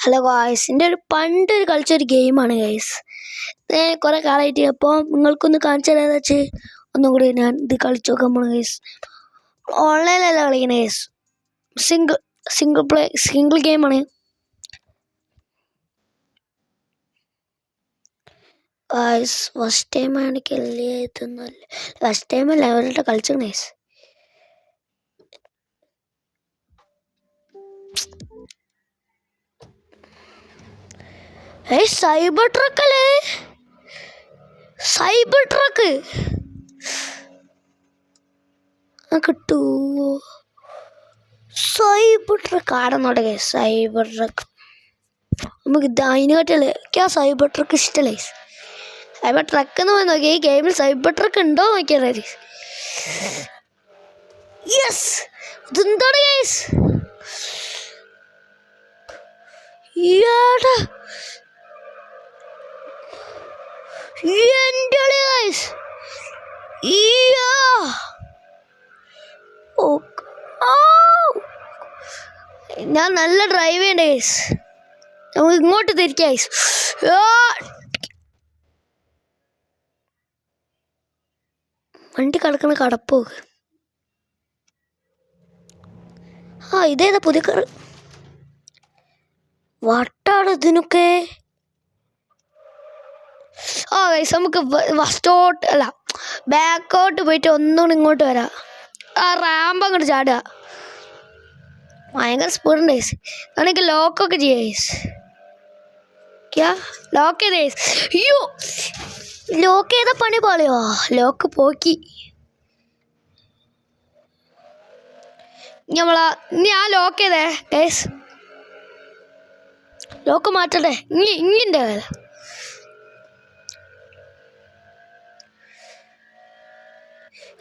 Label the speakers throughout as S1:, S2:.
S1: Hello guys, എൻ്റെ പണ്ടൊരു കളിച്ചൊരു ഗെയിമാണ് ഗൈസ്. കുറേ കാലമായിട്ട് അപ്പോൾ നിങ്ങൾക്കൊന്ന് കാണിച്ചു തരാമെന്ന് വെച്ച് ഒന്നും കൂടി ഞാൻ ഇത് കളിച്ചു നോക്കാൻ പോണു ഗൈസ്. ഓൺലൈനിലല്ല കളിക്കണേ ഗൈസ്, സിംഗിൾ ഗെയിമാണ് ഗൈസ്. ഫസ്റ്റ് ടൈമാണ് കളിയൊന്നുമല്ല, ഫസ്റ്റ് ടൈമല്ല അവരുടെ കളിച്ചു ഗൈസ്. സൈബർ ട്രക്ക് അല്ലേ, സൈബർ ട്രക്ക് കിട്ടുമോ? സൈബർ ട്രക്ക് ആടെന്നോട്ടെ ഗൈസ്. സൈബർ ട്രക്ക് നമുക്ക് അതിനെക്കാട്ടല്ലേ എനിക്ക് ആ സൈബർ ട്രക്ക് ഇഷ്ടമല്ലേ. സൈബർ ട്രക്ക് എന്ന് പോയി നോക്കിയാൽ ഈ ഗെയിമിൽ സൈബർ ട്രക്ക് ഉണ്ടോ നോക്കിയാൽ. യെസ്, ഇതെന്താണ് ഗൈസ്? ഞാൻ നല്ല ഡ്രൈവ് ചെയ്യണ്ടേ ഗൈസ്. നമുക്ക് ഇങ്ങോട്ട് തിരിക്കാം ഗൈസ്. വണ്ടി കിടക്കണ കടപ്പോ. ഇതേതാ പുതിയ കാർ? വട്ടാണ് ഇതിനൊക്കെ. ഗൈസ്, നമുക്ക് ഫസ്റ്റോട്ട് അല്ല ബാക്കോട്ട് പോയിട്ട് ഒന്നുകൂടി ഇങ്ങോട്ട് വരാം. റാമ്പ് അങ്ങോട്ട് ചാടുക. ഭയങ്കര സ്പീഡുണ്ട് ഗൈസ്. ആണെങ്കിൽ ലോക്കൊക്കെ ചെയ്യാം ഗൈസ്. ലോക്ക് ചെയ്ത ഗൈസ്. അയ്യോ, ലോക്ക് ചെയ്ത പണി പാളിയോ? ലോക്ക് പോക്കി. ഞാൻ ലോക്ക് ചെയ്തേ ഗൈസ്. ലോക്ക് മാറ്റട്ടെ. ഇങ്ങിൻ്റെ വേല.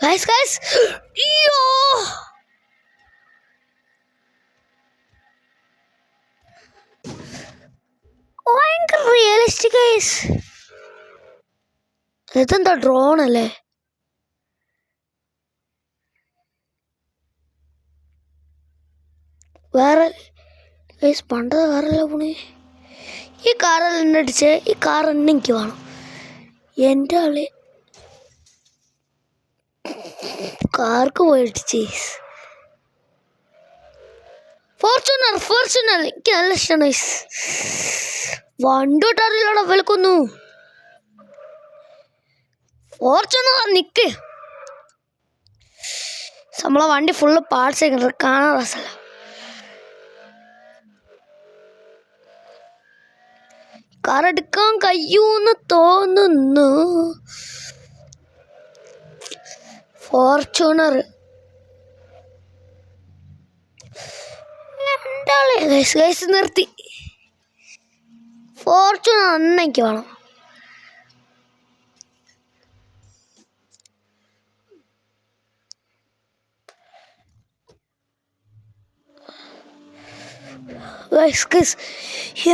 S1: ഗൈസ് അയ്യോ, ഭയങ്കര റിയലിസ്റ്റിക് ഗൈസ്. ഇതെന്താ ഡ്രോൺ അല്ലേ? വേറെ ഗൈസ് പണ്ടത്തെ കാറല്ല പോണേ. ഈ കാറെല്ലാം എന്നെ അടിച്ച്, ഈ കാർ തന്നെ എനിക്ക് വേണം. എൻ്റെ ആള് കാർക്ക് പോയിടിച്ച്. ഫോർച്യൂണർ എനിക്ക് നല്ല ഇഷ്ടമാണ്. വണ്ടോട്ടറിയില്ലോടെ വിലക്കൊന്നു. ഫോർച്യൂണർ നിക്ക്. നമ്മളെ വണ്ടി ഫുള്ള് പാർട്സ് ആയിട്ടുണ്ട്, കാണാൻ രസമല്ല. കാർ എടുക്കാൻ കഴിയൂന്ന് തോന്നുന്നു. ഫോർച്യൂണർ നിർത്തി. ഫോർച്യൂണർ തന്നെ എനിക്ക് വേണം.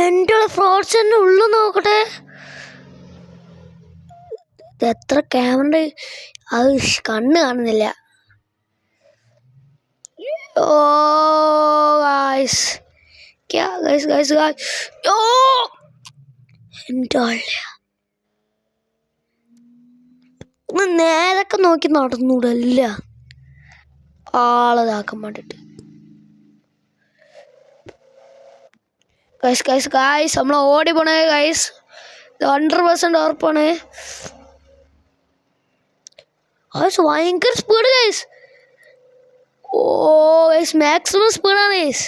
S1: എൻ്റെ ഫോർച്യൂണർ ഉള്ളു നോക്കട്ടെ. എത്ര ക്യാമറ അത് കണ്ണ് കാണുന്നില്ല. എൻ്റെ ഒന്ന് നേരൊക്കെ നോക്കി നടന്നൂടല്ല ആളതാക്കാൻ വേണ്ടിട്ട്. ഗൈസ് നമ്മളെ ഓടി പോണേ ഗൈസ്. 100% ഉറപ്പാണ്. ഭയങ്കര സ്പീഡ് ഗൈസ്. ഗൈസ് മാക്സിമം സ്പീഡാണ് ഗൈസ്.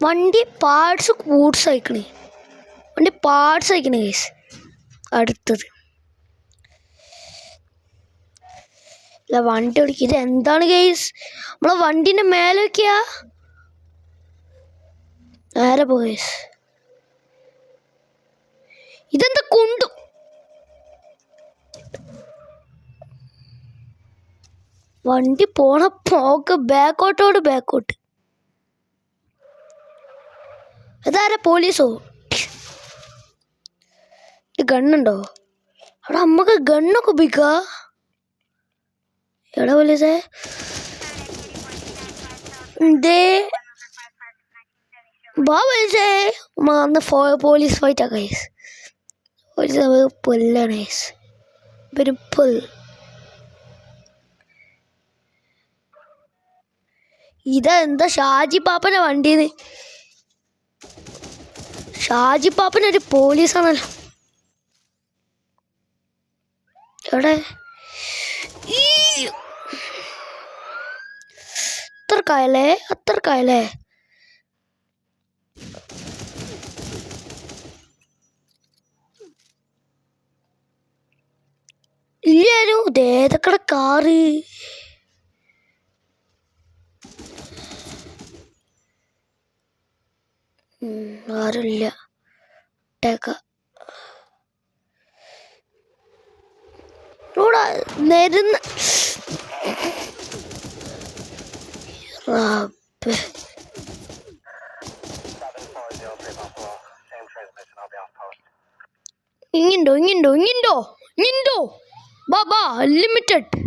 S1: വണ്ടി പാർട്സ് അയക്കണേ. വണ്ടി പാർട്സ് അയക്കണേ ഗൈസ്. അടുത്തത് അല്ല വണ്ടി ഓടിക്കുക. ഇത് എന്താണ് ഗൈസ്? നമ്മളെ വണ്ടീൻ്റെ മേലെ വയ്ക്കുക. നേരെ പോ ഗൈസ്. ഇതെന്താ കുണ്ടു? വണ്ടി പോണ പോക്ക് ബാക്കോട്ട്. ഇതാരാ പോലീസോ? ഗണ്ണുണ്ടോ? അവിടെ അമ്മക്ക് ഗണ്ണൊക്കെ ഉപയോഗിക്കുക. എവിടെ പോലീസേ? എന്തേ ബാ പോലീസേ. അന്ന് പോലീസ് ഫൈറ്റാ ഗൈസ്. പോലീസ് പുല്ലാണ് ഗൈസ്. ഇവരും പുൽ. ഇതെന്താ ഷാജി പാപ്പൻ്റെ വണ്ടിന്ന്? ഷാജി പാപ്പനൊരു പോലീസാണല്ലോ. എവിടെ അത്രക്കായല്ലേ? ഇല്ലാലോ. ദേതക്കട കാറ്. ആരുമില്ല. നെരുന്ന ഇങ്ങിണ്ടോ ബാ ലിമിറ്റഡ്.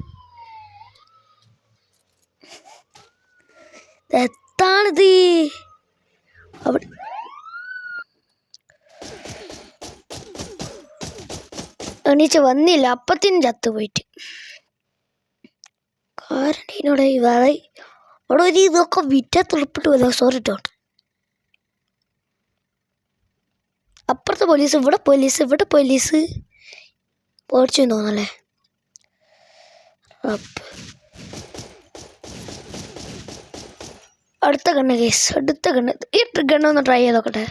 S1: എത്താണിത്? അവിടെ എണീച്ച് വന്നില്ല, അപ്പത്തിന് ചത്തുപോയിട്ട്. കാരണോടെ വേറെ അവിടെ ഒരു ഇതൊക്കെ വിറ്റ തുളപ്പിട്ട് വല്ല. സോറി കേട്ടോ. അപ്പുറത്തെ പോലീസ്, ഇവിടെ പോലീസ് ഓടിച്ചു തോന്നല്ലേ. അടുത്ത കണ്ണ് ഈ ഗണ്ണൊന്ന് ട്രൈ ചെയ്ത് നോക്കട്ടെ.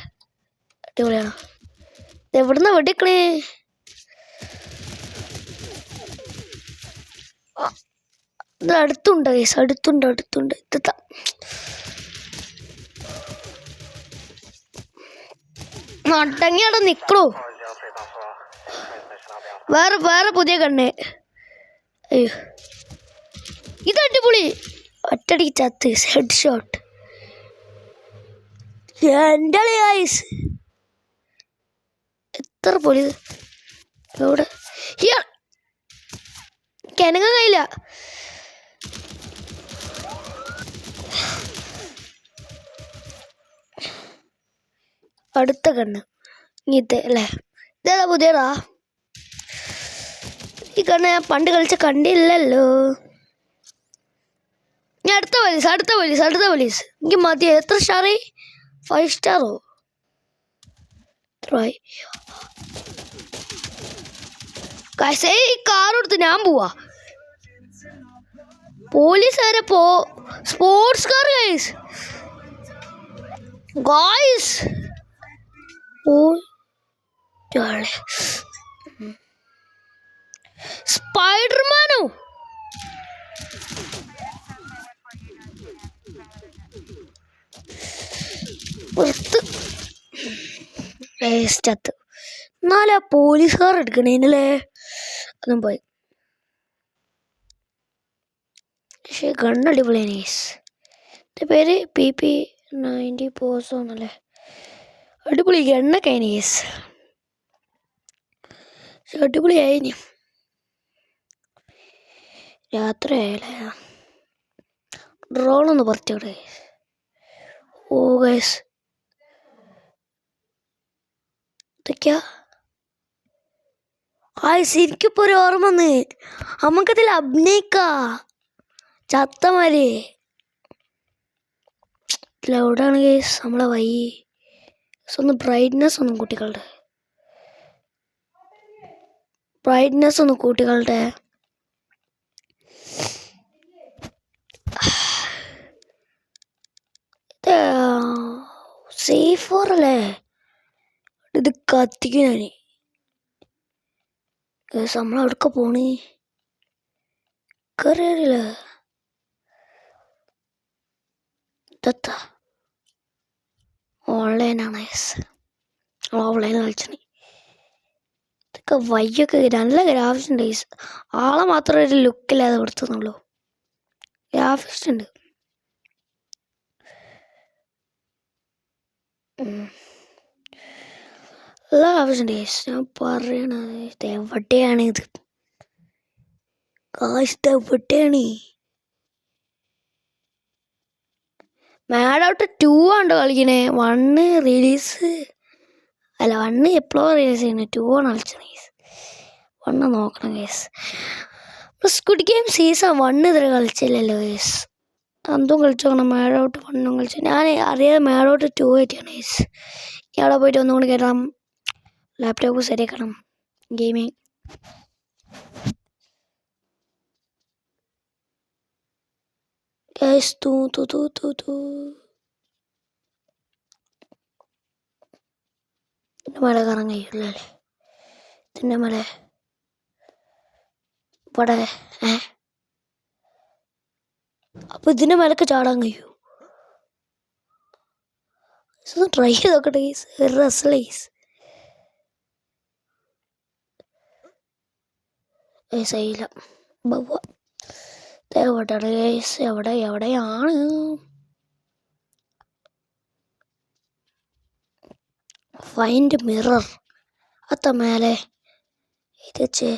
S1: അടിപൊളിയാണോ? എവിടുന്ന വെടിക്കണേ? ഇത് അടുത്തുണ്ട് ഗൈസ്, അടുത്തുണ്ട്. ഇതെത്താ നട്ടങ്ങി അവിടെ നിക്കണോ? വേറെ പുതിയ കണ്ണ്. അയ്യോ ഇത് അടിപൊളി. ഒറ്റടിക്ക് ചത്ത്. Head shot. എൻ്റെ ഗൈസ് എത്ര പോലീസ് എവിടെ? കിണങ്ങാൻ കഴിയില്ല. അടുത്ത കണ്ണ് ഇത് അല്ലേ? ഇതേതാ പുതിയതാ? ഈ കണ്ണ് ഞാൻ പണ്ട് കളിച്ച കണ്ടില്ലല്ലോ. ഞാൻ അടുത്ത പോലീസ് എനിക്ക് മതി. എത്ര സ്റ്റാറ്? 5 സ്റ്റാറോ? ഈ കാർ എടുത്ത് ഞാൻ പോവാ. പോലീസുകാരെ സ്പോർട്സ് കാർ ഗായ്സ്. സ്പൈഡർമാനോ? ചത്ത്. എന്നാലും ആ പോലീസുകാർ എടുക്കണേനല്ലേ. അതും പോയി. പക്ഷേ ഗണ്ണടിപൊളിയാണ് ഗൈസ്. എൻ്റെ പേര് PP90 പോസോ എന്നല്ലേ. അടിപൊളി ഗണ്ണൊക്കെ ആയിന് ഗൈസ്. അടിപൊളിയായിന്. രാത്രി ആയാലേ. ഡ്രോണൊന്ന് പറിച്ചോടെ. ഓ ഗൈസ് ഇതൊക്കെയാ എനിക്കിപ്പോ ഒരു ഓർമ്മ വന്ന്. നമുക്കതിൽ അഭിനയിക്കാ. ചത്തമാര് എവിടെയാണ് ഗൈസ് നമ്മളെ വഴി? ഒന്ന് ബ്രൈറ്റ്നെസ് ഒന്ന് കൂട്ടിക്കളുടെ. സേഫ് ഫോറല്ലേ? ഇത് കത്തിക്കും ഞാൻ. നമ്മളെവിടക്ക പോണ്? കറിയില്ല. ഇതെത്താ ഓൺലൈനാണ്. ഓഫ്ലൈൻ കളിച്ചാണ്. ഇതൊക്കെ വയ്യൊക്കെ നല്ല ഗ്രാഫിക്സ് ഉണ്ട്. ആളെ മാത്രം ഒരു ലുക്കില്ലാതെ കൊടുത്തുന്നുള്ളൂ. ഗ്രാഫിക്സ് ഉണ്ട്. എല്ലാ ഗ്രാഫിക്സ് ഉണ്ട്. ഞാൻ പറയണത് ഇത് എവിടെയാണ് ഇത് എവിടെയാണ്? മാഡ് ഔട്ട് 2 ആണ് കളിക്കണേ. 1 റിലീസ് അല്ല, 1 എപ്പോഴോ റിലീസ് ചെയ്യണേ. 2 ആണ് കളിച്ചത് ഗൈസ്. 1 നോക്കണം ഗൈസ്. സ്ക്വിഡ് ഗെയിം സീസൺ 1 ഇതുവരെ കളിച്ചില്ലല്ലോ ഗൈസ്. അതും കളിച്ചു നോക്കണം. മാഡ് ഔട്ട് 1 കളിച്ചു. ഞാൻ അറിയാതെ മാഡ് ഔട്ട് 2 ആയിട്ടാണ് ഗൈസ്. അവിടെ പോയിട്ട് ഒന്നും കൂടി കയറണം. ലാപ്ടോപ്പ് ശരിയാക്കണം. Gaming guys. മല കയറാൻ കഴിയില്ലല്ലേ? ഇതിൻ്റെ മല ഇവിടെ. അപ്പൊ ഇതിൻ്റെ മേലൊക്കെ ചാടാൻ കഴിയൂ? ഒന്ന് ട്രൈ ചെയ്ത് നോക്കട്ടെ ഗൈസ്. രസമില്ല ഗൈസ്. ആയില്ല. എവിടെയാണ് ഗൈസ്? എവിടെയാണ്? Find mirror. അത്ത മേലെ ഇത് വെച്ചേ.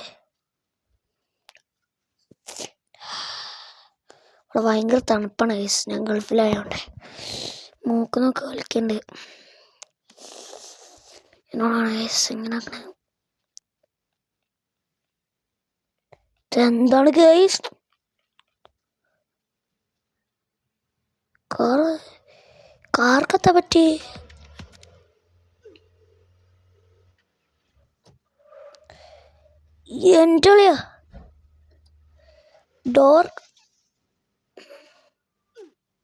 S1: ഇവിടെ ഭയങ്കര തണുപ്പാണ് ഗൈസ്. ഞാൻ ഗൾഫിലായോണ്ട് മൂക്കുന്നൊക്കെ കളിക്കണ്ട്. എന്നോടാണ് ഗൈസ് ഇങ്ങനെ. എന്താണ് ഗൈസ്? കാർക്കത്തെ പറ്റി എൻ്റെ കളിയാ. ഡോർ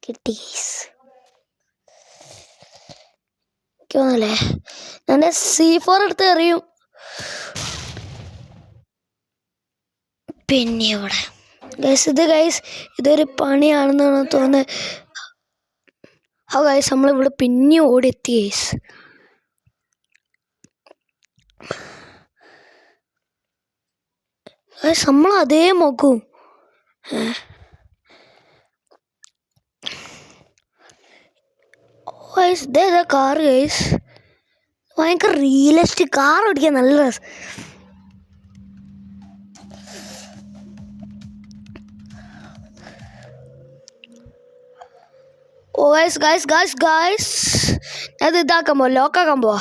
S1: കിട്ടി ഗൈസ്. തോന്നല്ലേ ഞാൻ C4 എടുത്ത് എറിയും. പിന്നെ ഇവിടെ ഗൈസ് ഇതൊരു പണിയാണെന്നാണ് തോന്നുന്നത്. ഗൈസ് നമ്മളിവിടെ പിന്നെ ഓടിയെത്തി ഗൈസ്. നമ്മൾ അതേ മുഖം. ഇതേതാ കാർ ഗൈസ്? ഭയങ്കര റിയലിസ്റ്റിക്. കാർ ഓടിക്കാൻ നല്ല രസം. ഗൈസ് അത് ഇതാക്കാൻ പോവാ, ലോക്കാക്കാൻ പോവാ.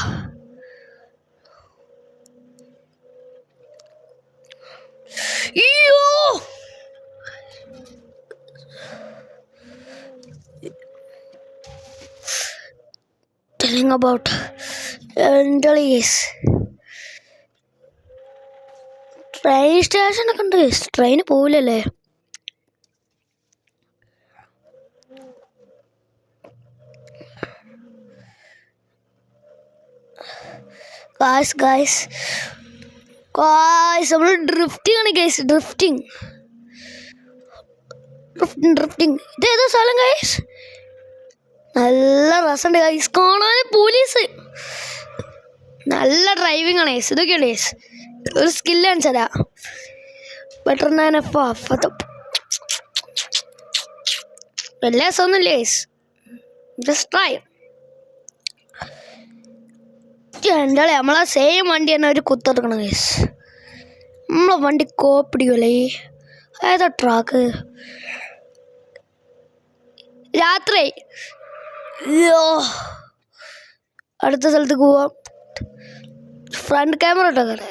S1: അയ്യോ telling about ട്രെയിൻ സ്റ്റേഷനൊക്കെ ഉണ്ട്. ട്രെയിന് പോവില്ലല്ലേ? ഗായ്സ് നമ്മൾ ഡ്രിഫ്റ്റിംഗ് ആണ് ഗൈസ്. ഡ്രിഫ്റ്റിംഗ് ഇതേതാ സ്ഥലം ഗൈസ്? നല്ല രസമുണ്ട് ഗൈസ് കാണാൻ. പോലീസ് നല്ല ഡ്രൈവിംഗ് ആണ് ഗൈസ്. ഇതൊക്കെയാണ് ഗൈസ് ഒരു സ്കില്ല് കാണിച്ചതാ. ബെറ്റർ വലിയ രസമൊന്നുമില്ല ഗൈസ്. Just try. എന്താ നമ്മളെ സെയിം വണ്ടി തന്നെ ഒരു കുത്തെടുക്കണം ഗൈസ്. നമ്മളെ വണ്ടി കോപ്പിടിക്കുമല്ലേ? ഏതാ ട്രാക്ക്? രാത്രി അടുത്ത സ്ഥലത്തേക്ക് പോവാം. ഫ്രണ്ട് ക്യാമറ ഇട്ടോ കട.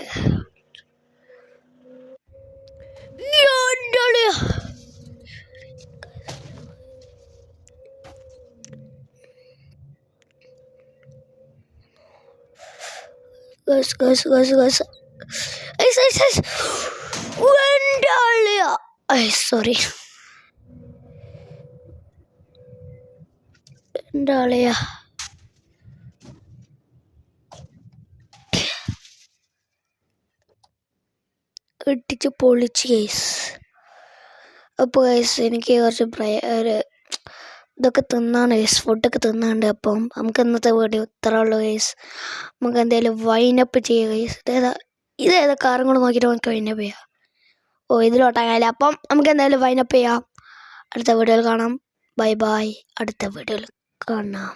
S1: സോറി എൻ്റെ ആളെയാ. ഇട്ടിച്ച് പൊളിച്ച് ഗൈസ്. അപ്പോൾ ഗൈസ് എനിക്ക് കുറച്ച് ഇതൊക്കെ തിന്നാണ് ഗൈസ്. ഫുഡൊക്കെ തിന്നാണ്ട്. അപ്പം നമുക്ക് ഇന്നത്തെ വീഡിയോ ഇത്രയുള്ളൂ ഗൈസ്. നമുക്ക് എന്തായാലും വൈൻഡപ്പ് ചെയ്യുക ഗൈസ്. ഇതേതാ കാറും കൂടെ നോക്കിയിട്ട് നമുക്ക് വൈൻഡപ്പ് ചെയ്യാം. ഇതിലോട്ടായാലും അപ്പം നമുക്ക് എന്തായാലും വൈൻഡപ്പ് ചെയ്യാം. അടുത്ത വീഡിയോയിൽ കാണാം. Bye bye. അടുത്ത വീഡിയോയിൽ കാണാം.